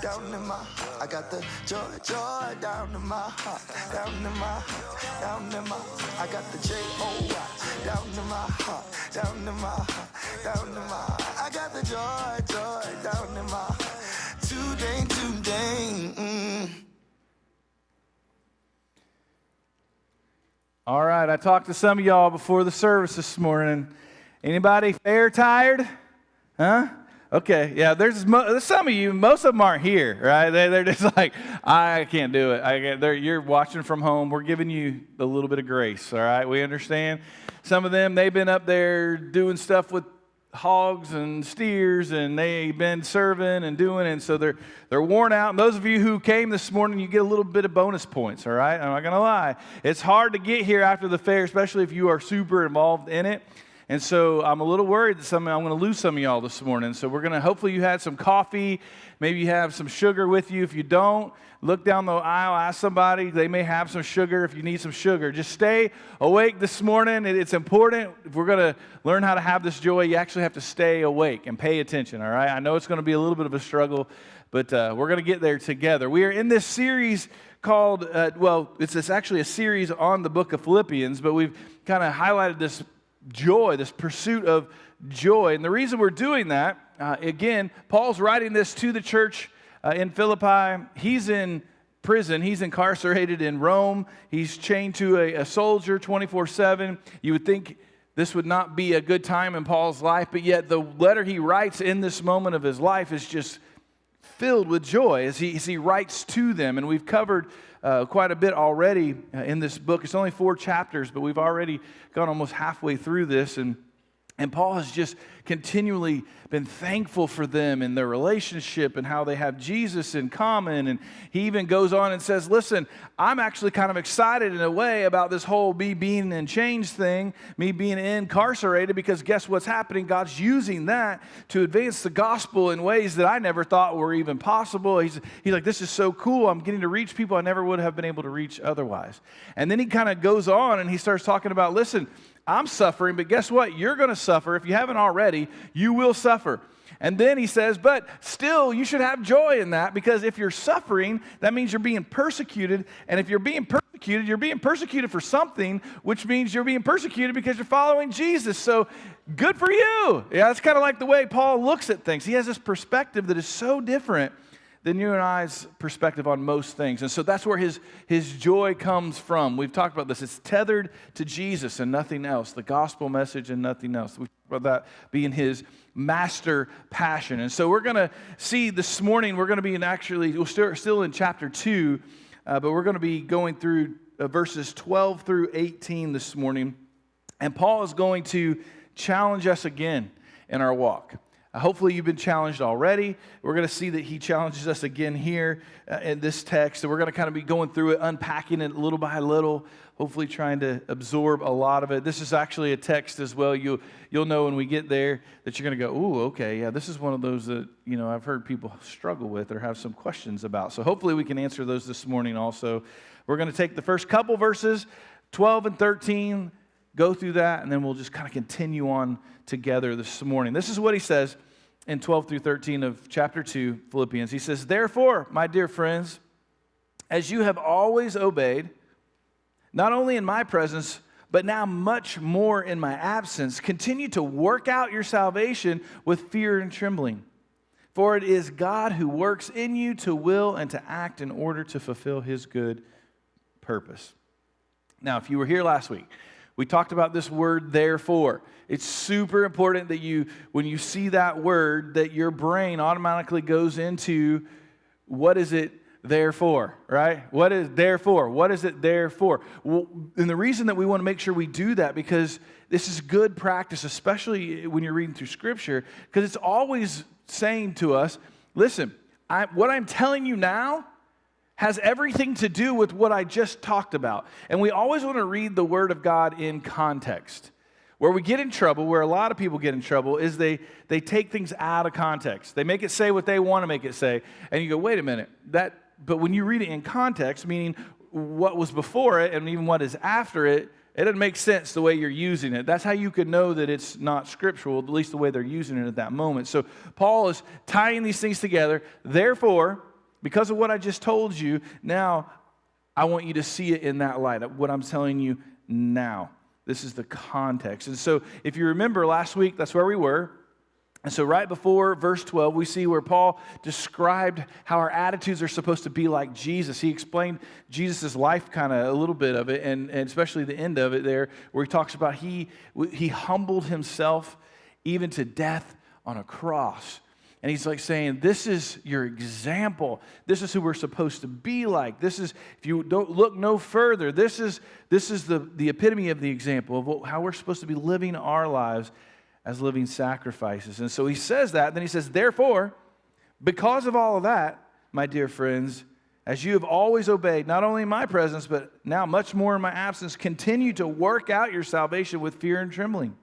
down in my heart. I got the joy down in my heart, down in my heart, down in my heart. I got the J-O-Y down in my heart, down in my heart, down in my heart. I got the joy down in my heart. Today. All right, I talked to some of y'all before the service this morning. Anybody fair tired? Huh? Okay, yeah, there's some of you, most of them aren't here, right? They're just like, I can't do it. You're watching from home. We're giving you a little bit of grace, all right? We understand. Some of them, they've been up there doing stuff with hogs and steers, and they've been serving and doing, and so they're worn out. And those of you who came this morning, you get a little bit of bonus points, all right? I'm not going to lie. It's hard to get here after the fair, especially if you are super involved in it. And so I'm a little worried that I'm going to lose some of y'all this morning. So we're going to, hopefully you had some coffee. Maybe you have some sugar with you. If you don't, look down the aisle, ask somebody. They may have some sugar if you need some sugar. Just stay awake this morning. It's important. If we're going to learn how to have this joy, you actually have to stay awake and pay attention, all right? I know it's going to be a little bit of a struggle, but we're going to get there together. We are in this series called, it's actually a series on the book of Philippians, but we've kind of highlighted this joy, this pursuit of joy. And the reason we're doing that, again, Paul's writing this to the church in Philippi. He's in prison. He's incarcerated in Rome. He's chained to a soldier 24/7. You would think this would not be a good time in Paul's life, but yet the letter he writes in this moment of his life is just filled with joy as he writes to them. And we've covered quite a bit already in this book. It's only 4 chapters, but we've already gone almost halfway through this. And Paul has just continually been thankful for them and their relationship and how they have Jesus in common. And he even goes on and says, listen, I'm actually kind of excited in a way about this whole me being in chains thing, me being incarcerated, because guess what's happening? God's using that to advance the gospel in ways that I never thought were even possible. He's like, this is so cool. I'm getting to reach people I never would have been able to reach otherwise. And then he kind of goes on and he starts talking about, listen, I'm suffering, but guess what? You're going to suffer. If you haven't already, you will suffer. And then he says, but still, you should have joy in that, because if you're suffering, that means you're being persecuted. And if you're being persecuted for something, which means you're being persecuted because you're following Jesus. So good for you. Yeah, that's kind of like the way Paul looks at things. He has this perspective that is so different than you and I's perspective on most things. And so that's where his joy comes from. We've talked about this. It's tethered to Jesus and nothing else, the gospel message and nothing else. We've talked about that being his master passion. And so we're going to see this morning, we're going to be we're still in chapter 2, but we're going to be going through verses 12 through 18 this morning. And Paul is going to challenge us again in our walk. Hopefully you've been challenged already. We're going to see that he challenges us again here in this text. So we're going to kind of be going through it, unpacking it little by little, hopefully trying to absorb a lot of it. This is actually a text as well. You'll know when we get there that you're going to go, ooh, okay, yeah, this is one of those that, I've heard people struggle with or have some questions about. So hopefully we can answer those this morning also. We're going to take the first couple verses, 12 and 13, go through that, and then we'll just kind of continue on together this morning. This is what he says in 12 through 13 of chapter 2, Philippians. He says, therefore, my dear friends, as you have always obeyed, not only in my presence, but now much more in my absence, continue to work out your salvation with fear and trembling. For it is God who works in you to will and to act in order to fulfill his good purpose. Now, if you were here last week, we talked about this word, therefore. It's super important that when you see that word, that your brain automatically goes into, what is it there for, right? What is there for? What is it there for? Well, and the reason that we want to make sure we do that, because this is good practice, especially when you're reading through Scripture, because it's always saying to us, listen, what I'm telling you now has everything to do with what I just talked about. And we always want to read the Word of God in context. Where we get in trouble, where a lot of people get in trouble, is they take things out of context. They make it say what they want to make it say. And you go, wait a minute. But when you read it in context, meaning what was before it and even what is after it, It doesn't make sense the way you're using it. That's how you could know that it's not scriptural, at least the way they're using it at that moment. So Paul is tying these things together. Therefore, because of what I just told you, now I want you to see it in that light, what I'm telling you now. This is the context. And so if you remember last week, that's where we were. And so right before verse 12, we see where Paul described how our attitudes are supposed to be like Jesus. He explained Jesus' life, kind of a little bit of it, and especially the end of it there, where he talks about he humbled himself even to death on a cross. And he's like saying, this is your example. This is who we're supposed to be like. This is, if you don't look no further, this is the epitome of the example of how we're supposed to be living our lives as living sacrifices. And so he says that, then he says, therefore, because of all of that, my dear friends, as you have always obeyed, not only in my presence, but now much more in my absence, continue to work out your salvation with fear and trembling.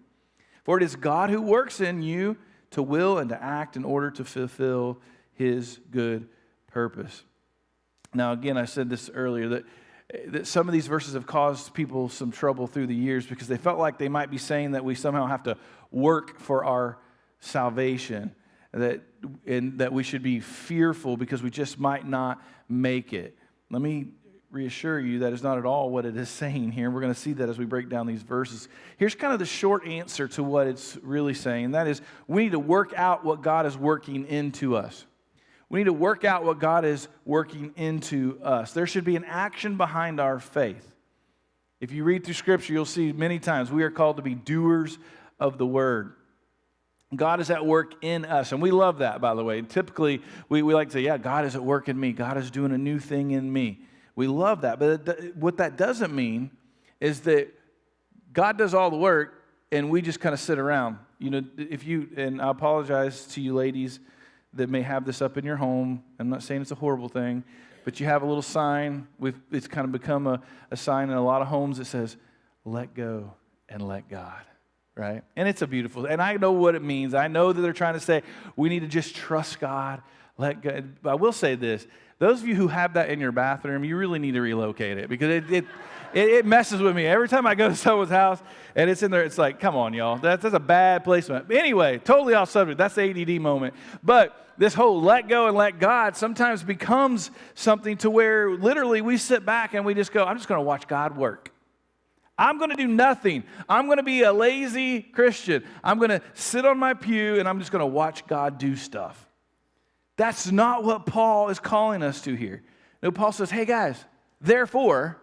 For it is God who works in you to will and to act in order to fulfill his good purpose. Now, again, I said this earlier, that some of these verses have caused people some trouble through the years because they felt like they might be saying that we somehow have to work for our salvation, and that we should be fearful because we just might not make it. Let me reassure you that is not at all what it is saying here. We're going to see that as we break down these verses. Here's kind of the short answer to what it's really saying. That is, we need to work out what God is working into us. We need to work out what God is working into us. There should be an action behind our faith. If you read through Scripture, you'll see many times we are called to be doers of the Word. God is at work in us, and we love that, by the way. Typically, we like to say, yeah, God is at work in me. God is doing a new thing in me. We love that, but what that doesn't mean is that God does all the work, and we just kind of sit around. You know, and I apologize to you ladies that may have this up in your home. I'm not saying it's a horrible thing, but you have a little sign. It's kind of become a sign in a lot of homes that says, let go and let God, right? And it's a beautiful, and I know what it means. I know that they're trying to say we need to just trust God, let God. But I will say this. Those of you who have that in your bathroom, you really need to relocate it because it messes with me. Every time I go to someone's house and it's in there, it's like, come on, y'all. That's a bad placement. Anyway, totally off subject. That's the ADD moment. But this whole let go and let God sometimes becomes something to where literally we sit back and we just go, I'm just going to watch God work. I'm going to do nothing. I'm going to be a lazy Christian. I'm going to sit on my pew and I'm just going to watch God do stuff. That's not what Paul is calling us to here. No, Paul says, hey guys, therefore,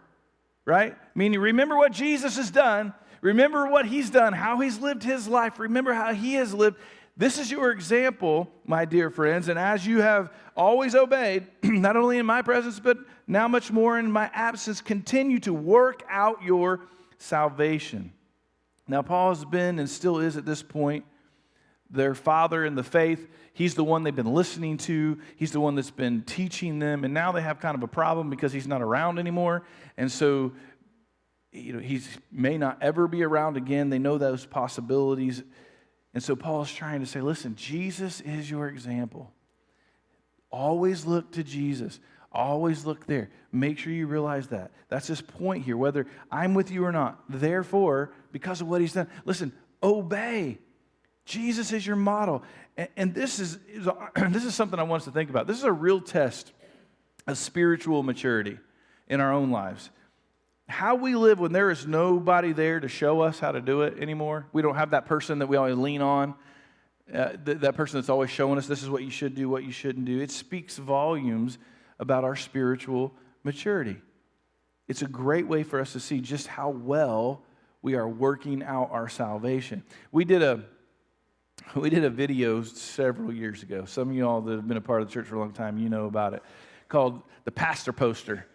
right? Meaning remember what Jesus has done. Remember what he's done, how he's lived his life. Remember how he has lived. This is your example, my dear friends. And as you have always obeyed, not only in my presence, but now much more in my absence, continue to work out your salvation. Now, Paul has been and still is at this point their father in the faith. He's the one they've been listening to. He's the one that's been teaching them. And now they have kind of a problem because he's not around anymore. And so, he may not ever be around again. They know those possibilities. And so Paul is trying to say, listen, Jesus is your example. Always look to Jesus. Always look there. Make sure you realize that. That's his point here, whether I'm with you or not. Therefore, because of what he's done, listen, obey. Jesus is your model. And this is something I want us to think about. This is a real test of spiritual maturity in our own lives. How we live when there is nobody there to show us how to do it anymore. We don't have that person that we always lean on, that person that's always showing us this is what you should do, what you shouldn't do. It speaks volumes about our spiritual maturity. It's a great way for us to see just how well we are working out our salvation. We did a video several years ago. Some of you all that have been a part of the church for a long time, you know about it, called the Pastor Poster.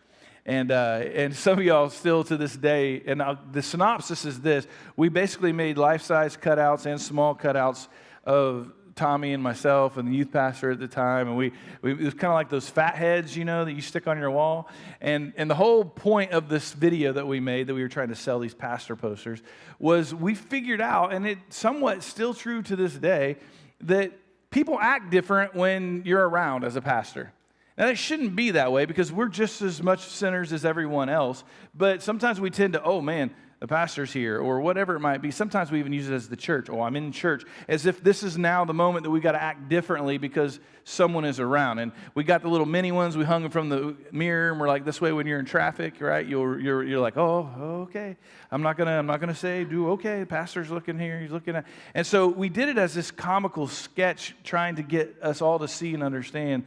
And some of y'all still to this day, and the synopsis is this. We basically made life-size cutouts and small cutouts of Tommy and myself and the youth pastor at the time. And it was kind of like those fat heads, that you stick on your wall. And the whole point of this video that we made, that we were trying to sell these pastor posters, was we figured out, and it's somewhat still true to this day, that people act different when you're around as a pastor. Now, it shouldn't be that way because we're just as much sinners as everyone else. But sometimes we tend to, oh man, the pastor's here, or whatever it might be. Sometimes we even use it as the church. Oh, I'm in church, as if this is now the moment that we got to act differently because someone is around. And we got the little mini ones. We hung them from the mirror, and we're like, this way when you're in traffic, right? You're like, oh, okay. I'm not gonna say, okay. The pastor's looking here. He's looking at. And so we did it as this comical sketch, trying to get us all to see and understand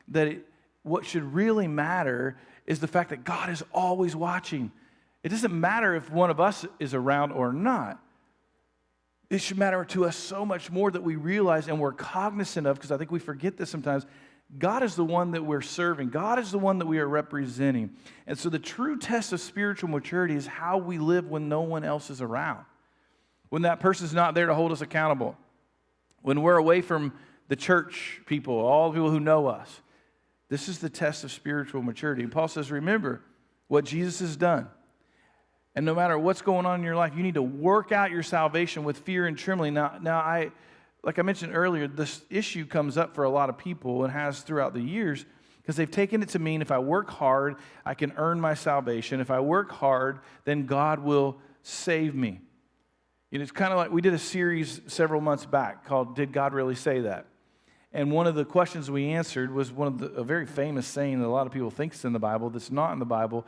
that what should really matter is the fact that God is always watching. It doesn't matter if one of us is around or not. It should matter to us so much more that we realize and we're cognizant of, because I think we forget this sometimes, God is the one that we're serving. God is the one that we are representing. And so the true test of spiritual maturity is how we live when no one else is around. When that person's not there to hold us accountable. When we're away from the church people, all the people who know us. This is the test of spiritual maturity. And Paul says, remember what Jesus has done. And no matter what's going on in your life, you need to work out your salvation with fear and trembling. Now, like I mentioned earlier, this issue comes up for a lot of people and has throughout the years because they've taken it to mean if I work hard, I can earn my salvation. If I work hard, then God will save me. You know, it's kind of like we did a series several months back called Did God Really Say That? And one of the questions we answered was a very famous saying that a lot of people think is in the Bible that's not in the Bible,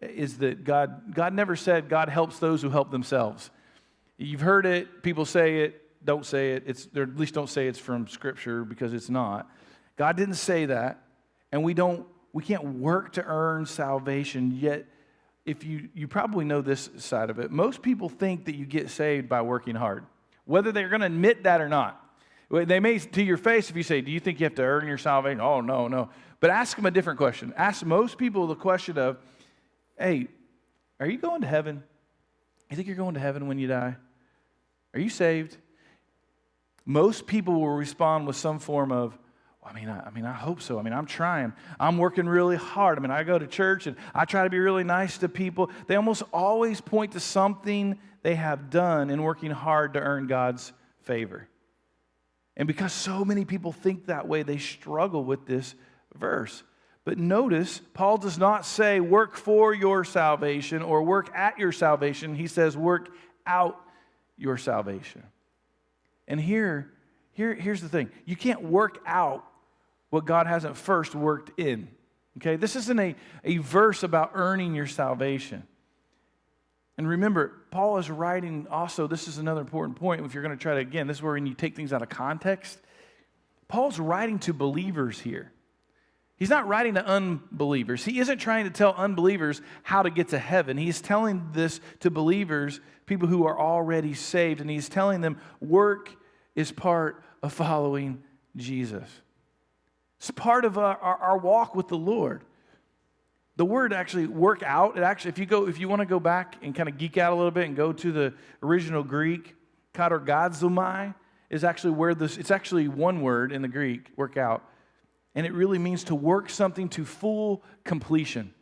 is that God never said God helps those who help themselves. You've heard it, people say it, don't say it, or at least don't say it's from Scripture because it's not. God didn't say that, and we can't work to earn salvation, yet if you probably know this side of it, most people think that you get saved by working hard, whether they're going to admit that or not. They may, to your face, if you say, do you think you have to earn your salvation? Oh, no. But ask them a different question. Ask most people the question of, hey, are you going to heaven? You think you're going to heaven when you die? Are you saved? Most people will respond with some form of, well, I hope so. I'm trying. I'm working really hard. I go to church and I try to be really nice to people. They almost always point to something they have done in working hard to earn God's favor. And because so many people think that way, they struggle with this verse. But notice, Paul does not say work for your salvation or work at your salvation. He says work out your salvation. And here's the thing. You can't work out what God hasn't first worked in. Okay? This isn't a verse about earning your salvation. And remember, Paul is writing also, this is another important point if you're going to try to, again, this is where when you take things out of context. Paul's writing to believers here. He's not writing to unbelievers. He isn't trying to tell unbelievers how to get to heaven. He's telling this to believers, people who are already saved, and he's telling them work is part of following Jesus. It's part of our walk with the Lord. The word actually work out, if you want to go back and kind of geek out a little bit and go to the original Greek, katargazomai is actually where it's actually one word in the Greek, work out. And it really means to work something to full completion.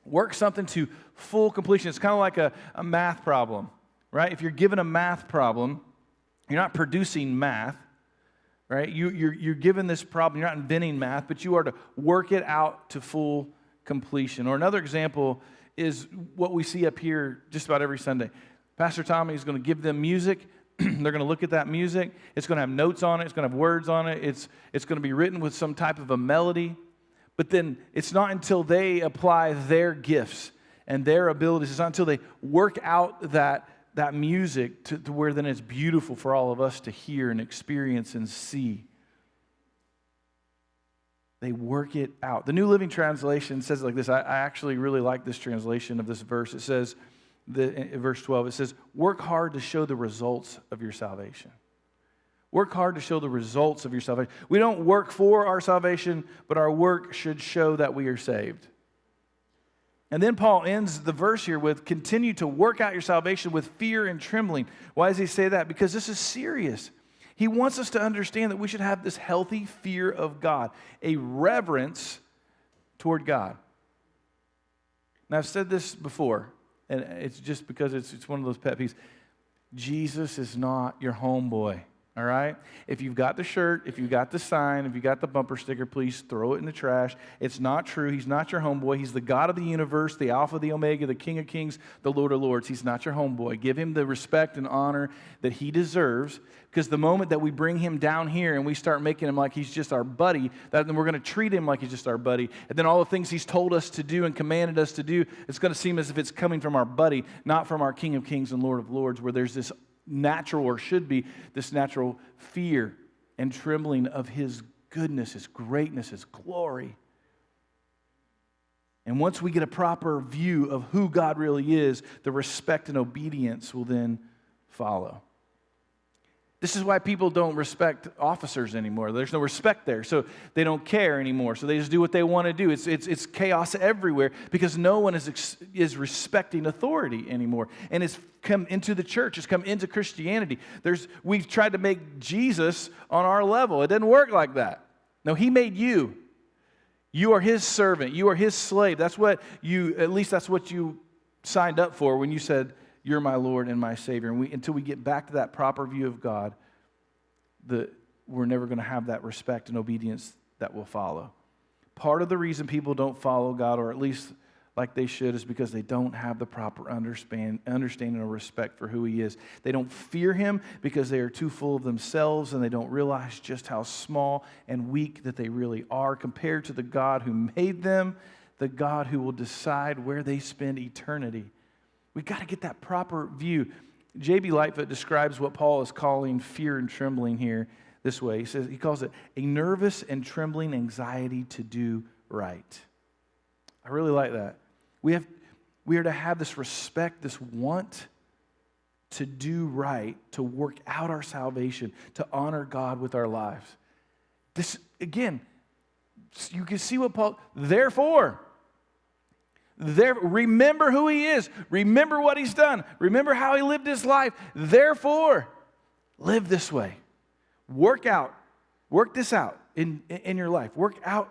Work something to full completion. It's kind of like a math problem, right? If you're given a math problem, you're not producing math, right? You're given this problem. You're not inventing math, but you are to work it out to full completion. Or another example is what we see up here just about every Sunday. Pastor Tommy is going to give them music. They're going to look at that music. It's going to have notes on it. It's going to have words on it. It's going to be written with some type of a melody. But then it's not until they apply their gifts and their abilities, it's not until they work out that music to where then it's beautiful for all of us to hear and experience and see. They work it out. The New Living Translation says it like this. I actually really like this translation of this verse. It says, in verse 12, it says, work hard to show the results of your salvation. Work hard to show the results of your salvation. We don't work for our salvation, but our work should show that we are saved. And then Paul ends the verse here with, continue to work out your salvation with fear and trembling. Why does he say that? Because this is serious. He wants us to understand that we should have this healthy fear of God, a reverence toward God. Now, I've said this before, and it's just because it's one of those pet peeves. Jesus is not your homeboy. All right? If you've got the shirt, if you've got the sign, if you've got the bumper sticker, please throw it in the trash. It's not true. He's not your homeboy. He's the God of the universe, the Alpha, the Omega, the King of Kings, the Lord of Lords. He's not your homeboy. Give him the respect and honor that he deserves, because the moment that we bring him down here and we start making him like he's just our buddy, then we're going to treat him like he's just our buddy. And then all the things he's told us to do and commanded us to do, it's going to seem as if it's coming from our buddy, not from our King of Kings and Lord of Lords, where there's this natural, or should be this natural fear and trembling of his goodness, his greatness, his glory. And once we get a proper view of who God really is, the respect and obedience will then follow. This is why people don't respect officers anymore. There's no respect there, so they don't care anymore. So they just do what they want to do. It's chaos everywhere because no one is respecting authority anymore. And it's come into the church. It's come into Christianity. We've tried to make Jesus on our level. It doesn't work like that. No, he made you. You are his servant. You are his slave. At least that's what you signed up for when you said, "You're my Lord and my Savior." And until we get back to that proper view of God, we're never going to have that respect and obedience that will follow. Part of the reason people don't follow God, or at least like they should, is because they don't have the proper understanding or respect for who he is. They don't fear him because they are too full of themselves, and they don't realize just how small and weak that they really are compared to the God who made them, the God who will decide where they spend eternity. We've got to get that proper view. J.B. Lightfoot describes what Paul is calling fear and trembling here this way. He calls it a nervous and trembling anxiety to do right. I really like that. We are to have this respect, this want to do right, to work out our salvation, to honor God with our lives. This, again, you can see what Paul, remember who he is. Remember what he's done. Remember how he lived his life. Therefore, live this way. Work this out in your life. Work out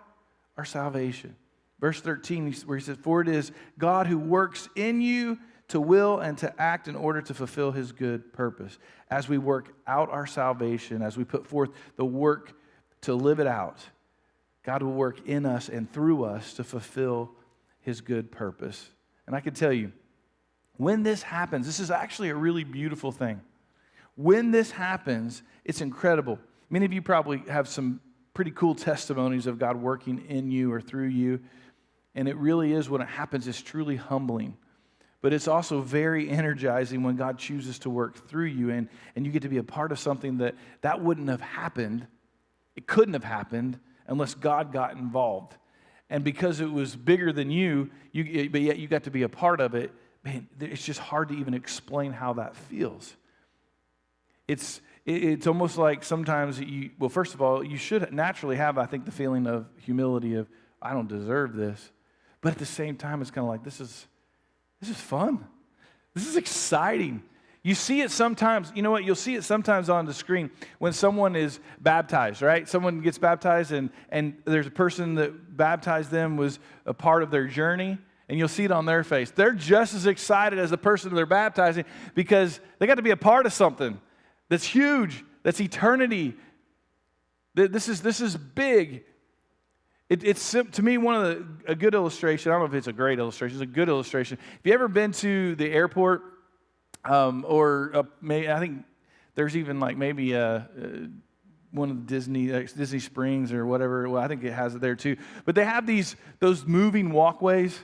our salvation. Verse 13, where he says, "For it is God who works in you to will and to act in order to fulfill his good purpose." As we work out our salvation, as we put forth the work to live it out, God will work in us and through us to fulfill his good purpose. And I can tell you, when this happens, this is actually a really beautiful thing. When this happens, it's incredible. Many of you probably have some pretty cool testimonies of God working in you or through you. And it really is, when it happens, it's truly humbling. But it's also very energizing when God chooses to work through you, and you get to be a part of something that wouldn't have happened. It couldn't have happened unless God got involved. And because it was bigger than you, but yet you got to be a part of it, man, it's just hard to even explain how that feels. It's almost like sometimes first of all, you should naturally have, I think, the feeling of humility of, I don't deserve this. But at the same time, it's kind of like, this is fun. This is exciting. You see it sometimes, you know what, you'll see it sometimes on the screen when someone is baptized, right? Someone gets baptized and there's a person that baptized them was a part of their journey, and you'll see it on their face. They're just as excited as the person they're baptizing because they got to be a part of something that's huge, that's eternity. This is big. It's to me a good illustration. I don't know if it's a great illustration. It's a good illustration. Have you ever been to the airport, I think there's even like maybe one of the Disney Springs or whatever. Well, I think it has it there too. But they have those moving walkways,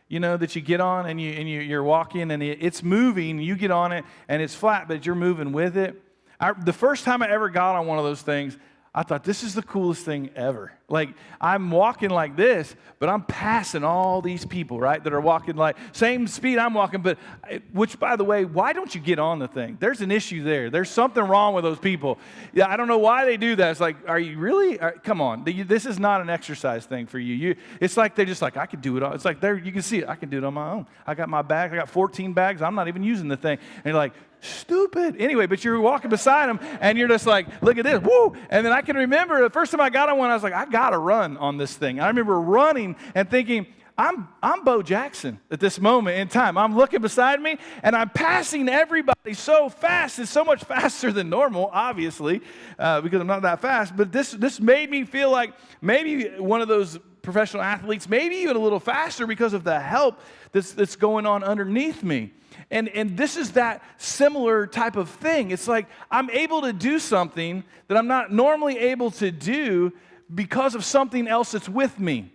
that you get on and you're walking and it's moving. You get on it and it's flat, but you're moving with it. The first time I ever got on one of those things, I thought, this is the coolest thing ever. Like, I'm walking like this, but I'm passing all these people, right, that are walking like same speed I'm walking, which, by the way, why don't you get on the thing? There's an issue there. There's something wrong with those people. Yeah, I don't know why they do that. It's like, are you really? Come on. This is not an exercise thing for you. It's like they're just like, I could do it all. It's like, you can see it. I can do it on my own. I got my bag. I got 14 bags. I'm not even using the thing. And you're like, stupid. Anyway, but you're walking beside them, and you're just like, look at this. Woo! And then I can remember the first time I got on one, I was like, I got got to run on this thing. I remember running and thinking, I'm Bo Jackson at this moment in time. I'm looking beside me, and I'm passing everybody so fast. It's so much faster than normal, obviously, because I'm not that fast. But this made me feel like maybe one of those professional athletes, maybe even a little faster because of the help that's going on underneath me. And this is that similar type of thing. It's like I'm able to do something that I'm not normally able to do because of something else that's with me.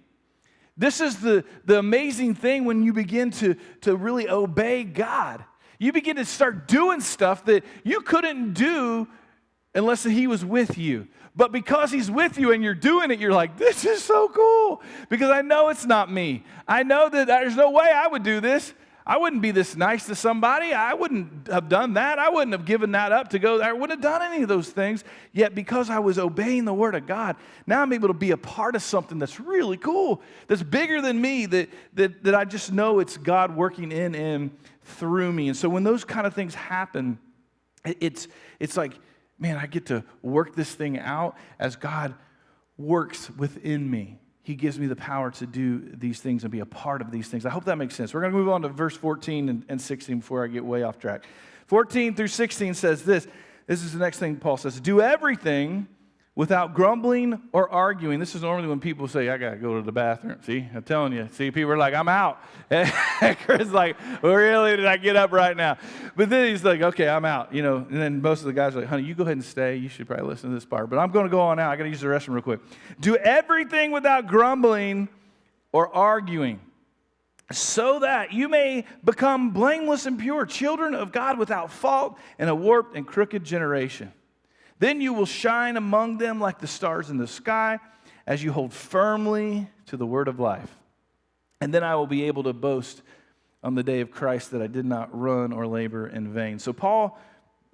This is the amazing thing when you begin to really obey God. You begin to start doing stuff that you couldn't do unless He was with you. But because He's with you and you're doing it, you're like, this is so cool. Because I know it's not me. I know that there's no way I would do this. I wouldn't be this nice to somebody. I wouldn't have done that. I wouldn't have given that up to go there. I wouldn't have done any of those things. Yet because I was obeying the Word of God, now I'm able to be a part of something that's really cool, that's bigger than me, that I just know it's God working in and through me. And so when those kind of things happen, it's like, man, I get to work this thing out as God works within me. He gives me the power to do these things and be a part of these things. I hope that makes sense. We're going to move on to verse 14 and 16 before I get way off track. 14 through 16 says this. This is the next thing Paul says. Do everything without grumbling or arguing. This is normally when people say, I got to go to the bathroom. See, I'm telling you. See, people are like, I'm out. And Chris is like, well, really, did I get up right now? But then he's like, okay, I'm out. You know, and then most of the guys are like, honey, you go ahead and stay. You should probably listen to this part. But I'm going to go on out. I got to use the restroom real quick. Do everything without grumbling or arguing, so that you may become blameless and pure, children of God without fault in a warped and crooked generation. Then you will shine among them like the stars in the sky as you hold firmly to the word of life. And then I will be able to boast on the day of Christ that I did not run or labor in vain. So Paul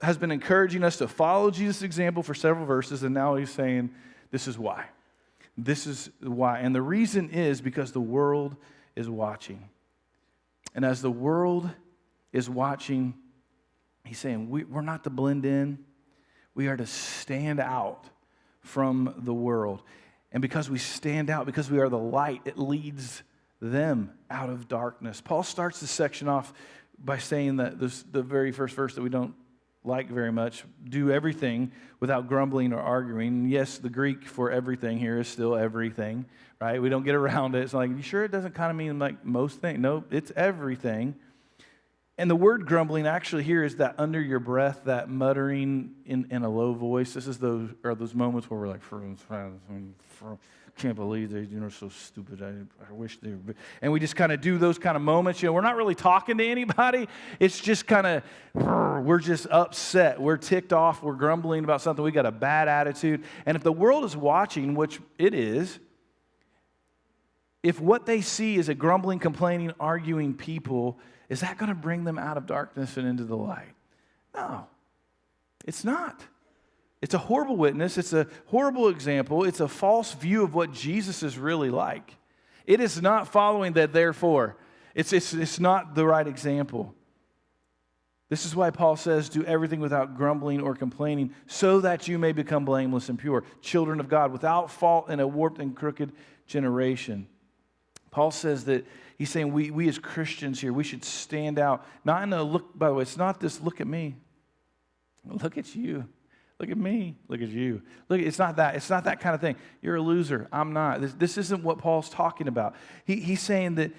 has been encouraging us to follow Jesus' example for several verses, and now he's saying this is why. This is why. And the reason is because the world is watching. And as the world is watching, he's saying we're not to blend in. We are to stand out from the world. And because we stand out, because we are the light, it leads them out of darkness. Paul starts this section off by saying that the very first verse that we don't like very much, do everything without grumbling or arguing. And yes, the Greek for everything here is still everything, right? We don't get around it. It's like, you sure it doesn't kind of mean like most things? No, it's everything. And the word grumbling actually here is that under your breath, that muttering in a low voice. This is those moments where we're like, can't believe they're so stupid. I wish they were. And we just kind of do those kind of moments. We're not really talking to anybody. It's just kind of, we're just upset. We're ticked off. We're grumbling about something. We got a bad attitude. And if the world is watching, which it is, if what they see is a grumbling, complaining, arguing people, is that going to bring them out of darkness and into the light? No, it's not. It's a horrible witness. It's a horrible example. It's a false view of what Jesus is really like. It is not following that therefore. It's not the right example. This is why Paul says, do everything without grumbling or complaining, so that you may become blameless and pure, children of God, without fault in a warped and crooked generation. Paul says that he's saying we as Christians here, we should stand out. Not in a look, by the way, it's not this look at me. Look at you. Look at me. Look at you. Look, it's not that. It's not that kind of thing. You're a loser. I'm not. This isn't what Paul's talking about. He's saying that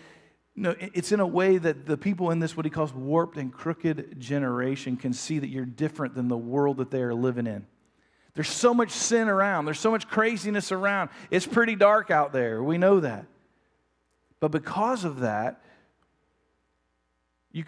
it's in a way that the people in this, what he calls warped and crooked generation, can see that you're different than the world that they are living in. There's so much sin around. There's so much craziness around. It's pretty dark out there. We know that. But because of that, you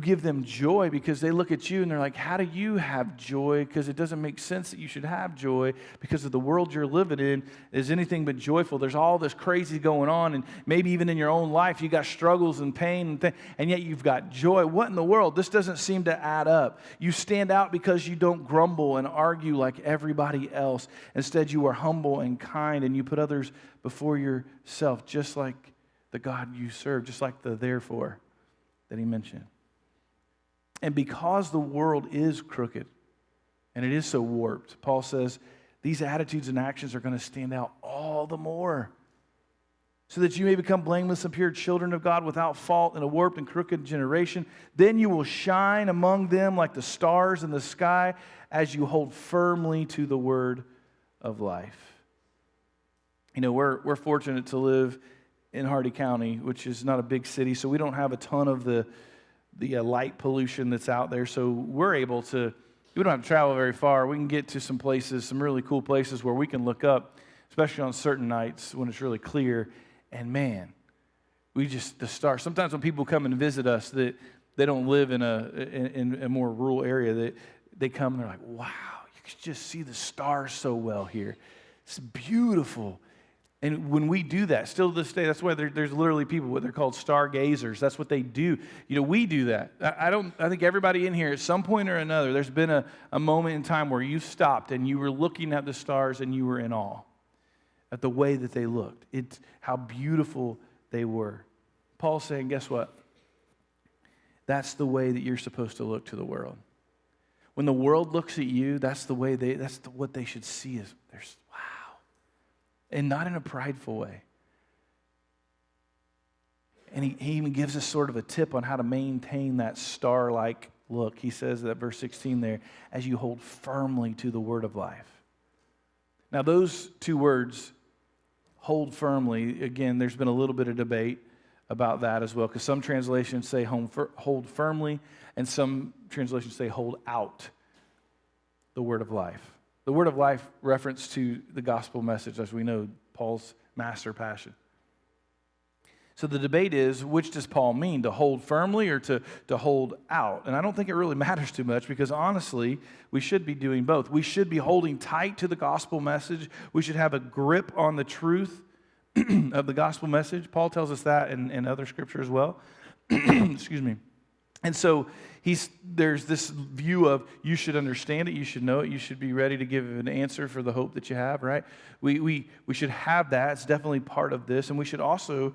give them joy because they look at you and they're like, how do you have joy? Because it doesn't make sense that you should have joy because of the world you're living in is anything but joyful. There's all this crazy going on, and maybe even in your own life you got struggles and pain, and yet you've got joy. What in the world? This doesn't seem to add up. You stand out because you don't grumble and argue like everybody else. Instead, you are humble and kind, and you put others before yourself, just like the God you serve, just like the therefore that he mentioned. And because the world is crooked and it is so warped, Paul says these attitudes and actions are going to stand out all the more, so that you may become blameless and pure children of God without fault in a warped and crooked generation. Then you will shine among them like the stars in the sky as you hold firmly to the word of life. You know, we're fortunate to live in Hardy County, which is not a big city, so we don't have a ton of the light pollution that's out there. So we're able to, we don't have to travel very far. We can get to some places, some really cool places where we can look up, especially on certain nights when it's really clear. And man, the stars. Sometimes when people come and visit us, that they don't live in a more rural area, that they come and they're like, wow, you can just see the stars so well here. It's beautiful. And when we do that, still to this day, that's why there's literally people, what they're called stargazers. That's what they do. You know, we do that. I think everybody in here at some point or another, there's been a moment in time where you stopped and you were looking at the stars and you were in awe at the way that they looked. It's how beautiful they were. Paul's saying, guess what? That's the way that you're supposed to look to the world. When the world looks at you, that's what they should see is there's wow. And not in a prideful way. And he even gives us sort of a tip on how to maintain that star-like look. He says that verse 16 there, as you hold firmly to the word of life. Now those two words, hold firmly, again, there's been a little bit of debate about that as well, because some translations say hold firmly, and some translations say hold out the word of life. The word of life reference to the gospel message, as we know, Paul's master passion. So the debate is, which does Paul mean, to hold firmly or to hold out? And I don't think it really matters too much, because honestly, we should be doing both. We should be holding tight to the gospel message. We should have a grip on the truth of the gospel message. Paul tells us that in other scripture as well. Excuse me. And so there's this view of you should understand it, you should know it, you should be ready to give an answer for the hope that you have, right? We should have that. It's definitely part of this. And we should also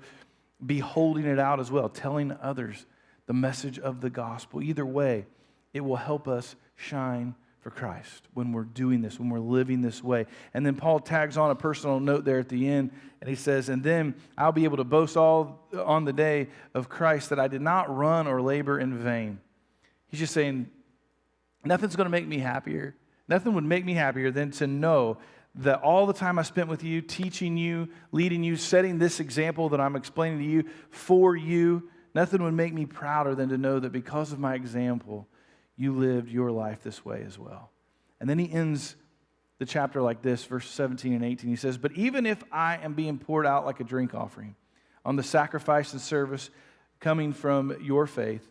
be holding it out as well, telling others the message of the gospel. Either way, it will help us shine for Christ when we're doing this, when we're living this way. And then Paul tags on a personal note there at the end, and he says, and then I'll be able to boast all on the day of Christ that I did not run or labor in vain. He's just saying, nothing's going to make me happier. Nothing would make me happier than to know that all the time I spent with you, teaching you, leading you, setting this example that I'm explaining to you for you, nothing would make me prouder than to know that because of my example, you lived your life this way as well. And then he ends the chapter like this, verse 17 and 18. He says, but even if I am being poured out like a drink offering on the sacrifice and service coming from your faith,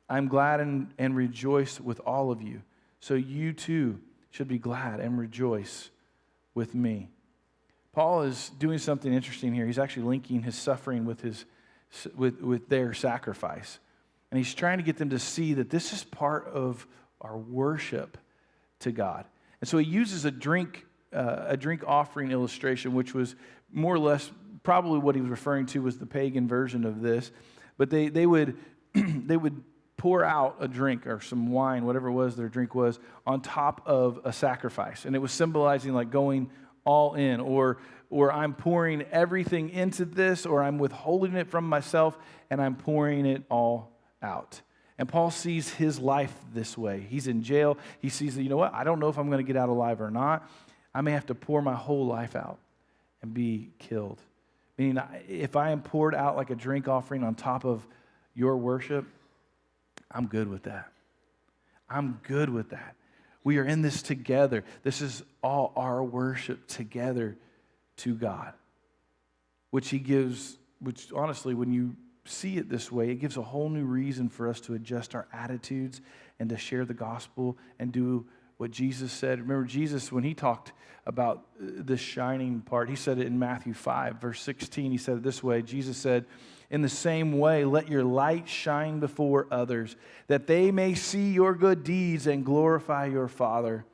I'm glad and rejoice with all of you. So you too should be glad and rejoice with me. Paul is doing something interesting here. He's actually linking his suffering with their sacrifice. And he's trying to get them to see that this is part of our worship to God. And so he uses a drink offering illustration, which was more or less probably what he was referring to was the pagan version of this. But they would pour out a drink or some wine, whatever it was their drink was, on top of a sacrifice. And it was symbolizing like going all in, or I'm pouring everything into this, or I'm withholding it from myself and I'm pouring it all out. And Paul sees his life this way. He's in jail. He sees that, you know what, I don't know if I'm going to get out alive or not. I may have to pour my whole life out and be killed. Meaning, if I am poured out like a drink offering on top of your worship, I'm good with that. I'm good with that. We are in this together. This is all our worship together to God, which he gives, which honestly, when you see it this way, it gives a whole new reason for us to adjust our attitudes and to share the gospel and do what Jesus said. Remember, Jesus, when he talked about this shining part, he said it in Matthew 5, verse 16. He said it this way. Jesus said, in the same way, let your light shine before others, that they may see your good deeds and glorify your Father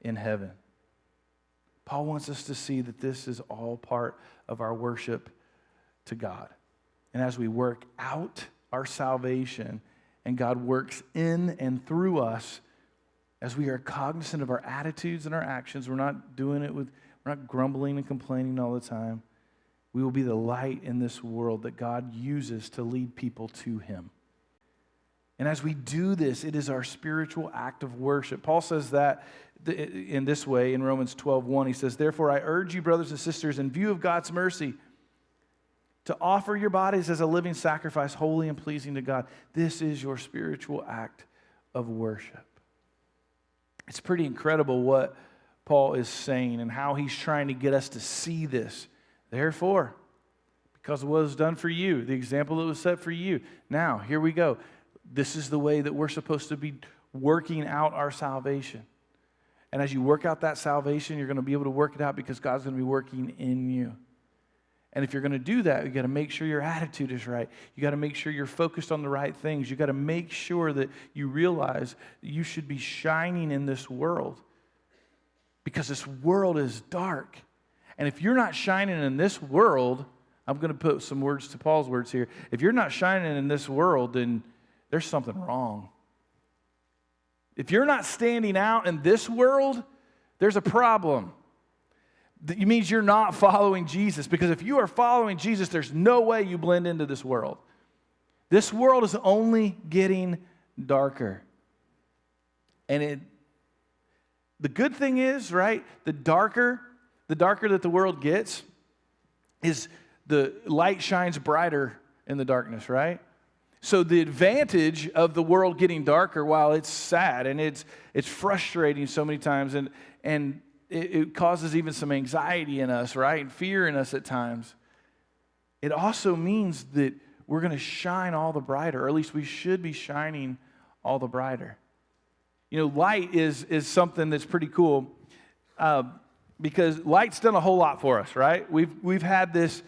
in heaven. Paul wants us to see that this is all part of our worship to God. And as we work out our salvation and God works in and through us, as we are cognizant of our attitudes and our actions, we're not grumbling and complaining all the time. We will be the light in this world that God uses to lead people to him. And as we do this, it is our spiritual act of worship. Paul says that in this way in Romans 12:1. He says, "Therefore I urge you, brothers and sisters, in view of God's mercy, to offer your bodies as a living sacrifice, holy and pleasing to God. This is your spiritual act of worship." It's pretty incredible what Paul is saying and how he's trying to get us to see this. Therefore, because of what was done for you, the example that was set for you. Now, here we go. This is the way that we're supposed to be working out our salvation. And as you work out that salvation, you're going to be able to work it out because God's going to be working in you. And if you're going to do that, you got to make sure your attitude is right. You got to make sure you're focused on the right things. You got to make sure that you realize that you should be shining in this world because this world is dark. And if you're not shining in this world, I'm going to put some words to Paul's words here. If you're not shining in this world, then there's something wrong. If you're not standing out in this world, there's a problem. That means you're not following Jesus, because if you are following Jesus, there's no way you blend into this world. This world is only getting darker. And the good thing is, right, the darker that the world gets, is the light shines brighter in the darkness, right? So the advantage of the world getting darker, while it's sad and it's frustrating so many times, and it causes even some anxiety in us, right? And fear in us at times. It also means that we're going to shine all the brighter, or at least we should be shining all the brighter. You know, light is something that's pretty cool because light's done a whole lot for us, right? We've had this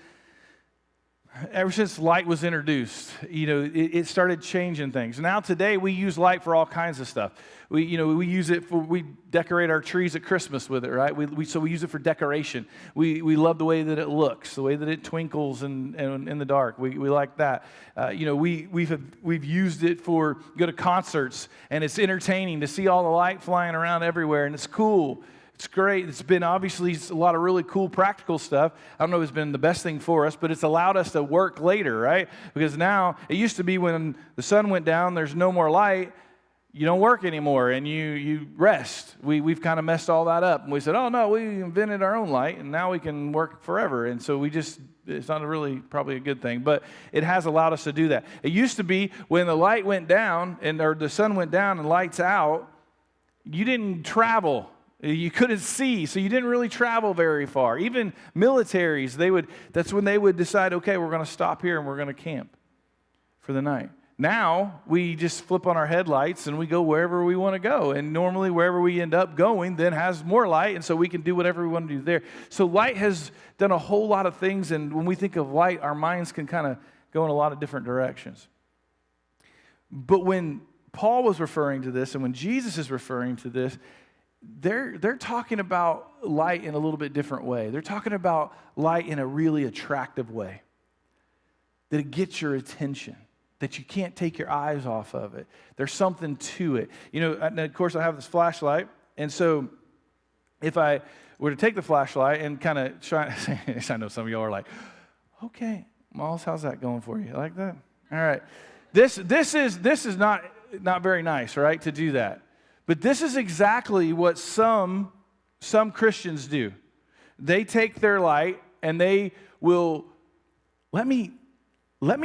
ever since light was introduced. You know, it started changing things. Now today we use light for all kinds of stuff. We use it we decorate our trees at Christmas with it, right? So we use it for decoration. We love the way that it looks, the way that it twinkles in the dark. We like that. We've used it for go to concerts, and it's entertaining to see all the light flying around everywhere, and it's cool. It's great. It's been obviously a lot of really cool practical stuff. I don't know if it's been the best thing for us, but it's allowed us to work later, right? Because now, it used to be when the sun went down, there's no more light, you don't work anymore, and you rest. We've kind of messed all that up. And we said, oh, no, we invented our own light, and now we can work forever. And so it's not really probably a good thing, but it has allowed us to do that. It used to be when the light went down, or the sun went down and lights out, you didn't travel. You couldn't see, so you didn't really travel very far. Even militaries, that's when they would decide, okay, we're going to stop here and we're going to camp for the night. Now, we just flip on our headlights and we go wherever we want to go. And normally, wherever we end up going then has more light, and so we can do whatever we want to do there. So light has done a whole lot of things, and when we think of light, our minds can kind of go in a lot of different directions. But when Paul was referring to this, and when Jesus is referring to this, they're talking about light in a little bit different way. They're talking about light in a really attractive way. That it gets your attention. That you can't take your eyes off of it. There's something to it. You know, and of course I have this flashlight. And so if I were to take the flashlight and kind of shine, I know some of y'all are like, okay, Miles, how's that going for you? Like that? All right. This is not very nice, right, to do that. But this is exactly what some Christians do. They take their light and they will, let me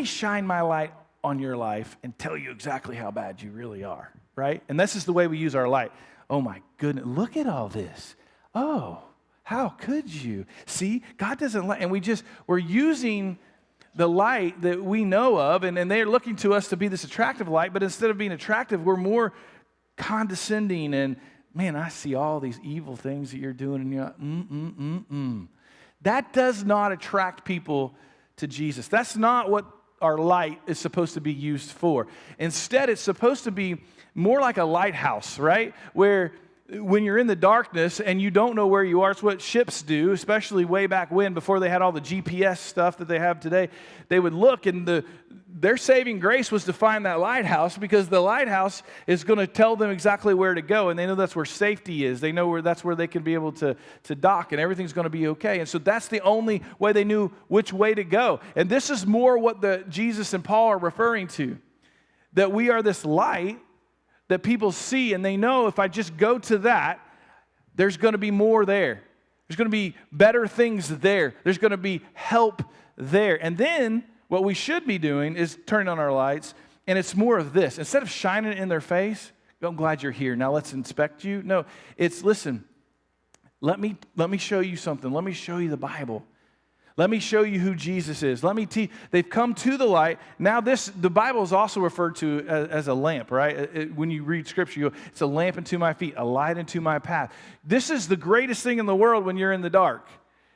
shine my light on your life and tell you exactly how bad you really are, right? And this is the way we use our light. Oh my goodness, look at all this. Oh, how could you? See, God doesn't let, and we're using the light that we know of, and they're looking to us to be this attractive light, but instead of being attractive, we're more condescending, and man, I see all these evil things that you're doing, and you're like, That does not attract people to Jesus. That's not what our light is supposed to be used for. Instead, it's supposed to be more like a lighthouse, right? Where when you're in the darkness and you don't know where you are, it's what ships do, especially way back when, before they had all the GPS stuff that they have today. They would look, and their saving grace was to find that lighthouse, because the lighthouse is going to tell them exactly where to go, and they know that's where safety is. They know that's where they can be able to dock, and everything's going to be okay. And so that's the only way they knew which way to go. And this is more what Jesus and Paul are referring to, that we are this light that people see, and they know if I just go to that, there's going to be more there. There's going to be better things there. There's going to be help there. And then what we should be doing is turning on our lights, and it's more of this. Instead of shining it in their face, I'm glad you're here. Now let's inspect you. No, it's, listen, let me show you something. Let me show you the Bible. Let me show you who Jesus is. Let me teach. They've come to the light. Now the Bible is also referred to as a lamp, right? When you read Scripture, you go, it's a lamp unto my feet, a light unto my path. This is the greatest thing in the world when you're in the dark.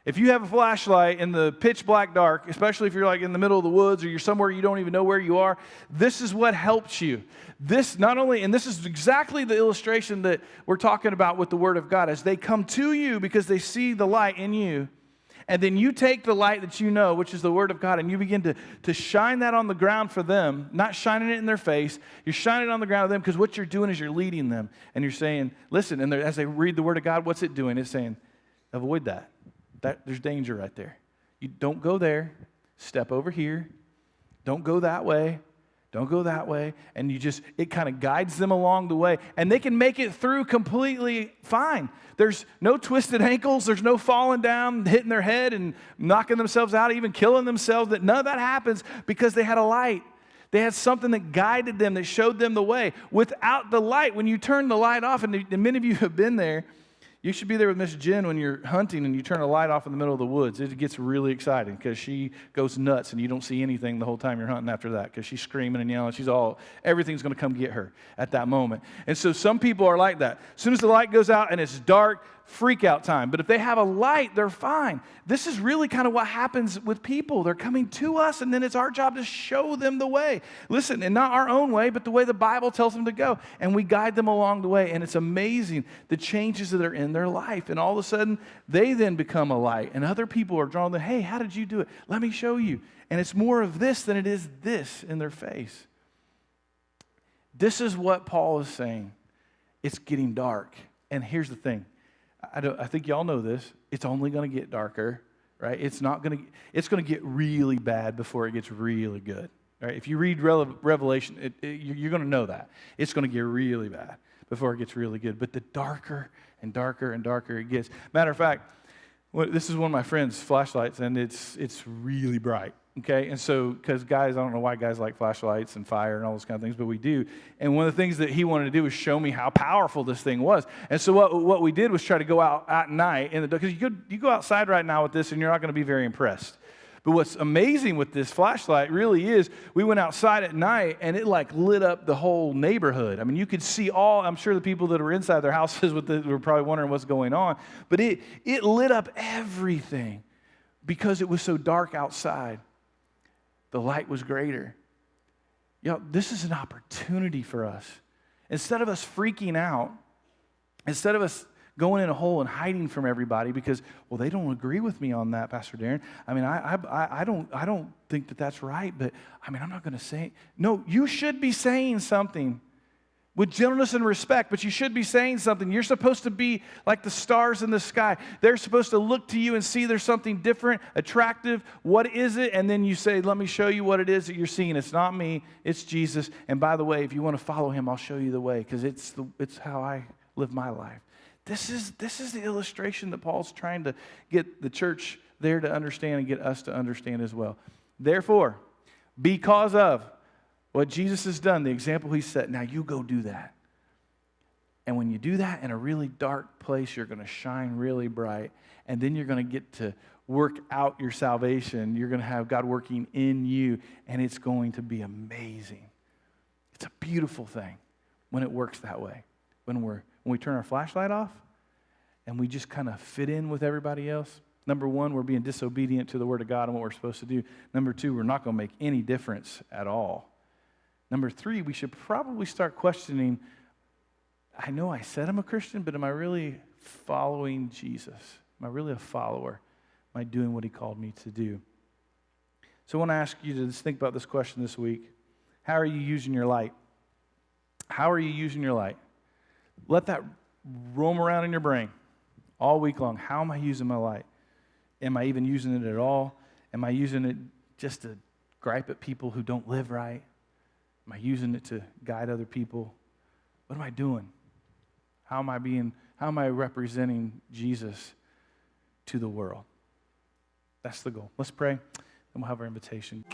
If you have a flashlight in the pitch black dark, especially if you're like in the middle of the woods or you're somewhere you don't even know where you are, this is what helps you. This not only, and this is exactly the illustration that we're talking about with the Word of God, as they come to you because they see the light in you. And then you take the light that you know, which is the Word of God, and you begin to shine that on the ground for them, not shining it in their face. You're shining it on the ground of them, because what you're doing is you're leading them. And you're saying, listen, and as they read the Word of God, what's it doing? It's saying, avoid that. There's danger right there. You don't go there. Step over here. Don't go that way. Don't go that way. And it kind of guides them along the way. And they can make it through completely fine. There's no twisted ankles. There's no falling down, hitting their head and knocking themselves out, even killing themselves. None of that happens because they had a light. They had something that guided them, that showed them the way. Without the light, when you turn the light off, and many of you have been there, you should be there with Miss Jen when you're hunting and you turn a light off in the middle of the woods. It gets really exciting because she goes nuts and you don't see anything the whole time you're hunting after that, because she's screaming and yelling. Everything's going to come get her at that moment. And so some people are like that. As soon as the light goes out and it's dark, freak out time. But if they have a light, they're fine. This is really kind of what happens with people. They're coming to us, and then it's our job to show them the way. Listen, and not our own way, but the way the Bible tells them to go. And we guide them along the way, and it's amazing the changes that are in their life. And all of a sudden, they then become a light, and other people are drawn to, hey, how did you do it? Let me show you. And it's more of this than it is this in their face. This is what Paul is saying. It's getting dark. And here's the thing. I think y'all know this. It's only going to get darker, right? It's going to get really bad before it gets really good, right? If you read Revelation, you're going to know that. It's going to get really bad before it gets really good. But the darker and darker and darker it gets. Matter of fact, this is one of my friend's flashlights, and it's really bright. Okay, and so, because guys, I don't know why guys like flashlights and fire and all those kind of things, but we do. And one of the things that he wanted to do was show me how powerful this thing was. And so what we did was try to go out at night, because you go outside right now with this and you're not going to be very impressed. But what's amazing with this flashlight really is, we went outside at night and it like lit up the whole neighborhood. I mean, you could see I'm sure the people that were inside their houses were probably wondering what's going on. But it lit up everything because it was so dark outside. The light was greater. This is an opportunity for us. Instead of us freaking out, instead of us going in a hole and hiding from everybody because, well, they don't agree with me on that, Pastor Darren. I mean, I don't think that's right, but I mean, I'm not going to say. No, you should be saying something with gentleness and respect, but you should be saying something. You're supposed to be like the stars in the sky. They're supposed to look to you and see there's something different, attractive. What is it? And then you say, let me show you what it is that you're seeing. It's not me, it's Jesus. And by the way, if you want to follow him, I'll show you the way, because it's how I live my life. This is the illustration that Paul's trying to get the church there to understand and get us to understand as well. Therefore, because of what Jesus has done, the example he set, now you go do that. And when you do that in a really dark place, you're going to shine really bright. And then you're going to get to work out your salvation. You're going to have God working in you, and it's going to be amazing. It's a beautiful thing when it works that way. When we turn our flashlight off and we just kind of fit in with everybody else. Number one, we're being disobedient to the Word of God and what we're supposed to do. Number two, we're not going to make any difference at all. Number three, we should probably start questioning I know I said I'm a Christian, but am I really following Jesus? Am I really a follower? Am I doing what he called me to do? So I want to ask you to just think about this question this week. How are you using your light? How are you using your light? Let that roam around in your brain all week long. How am I using my light? Am I even using it at all? Am I using it just to gripe at people who don't live right? Am I using it to guide other people? What am I doing? How am I representing Jesus to the world? That's the goal. Let's pray, and we'll have our invitation.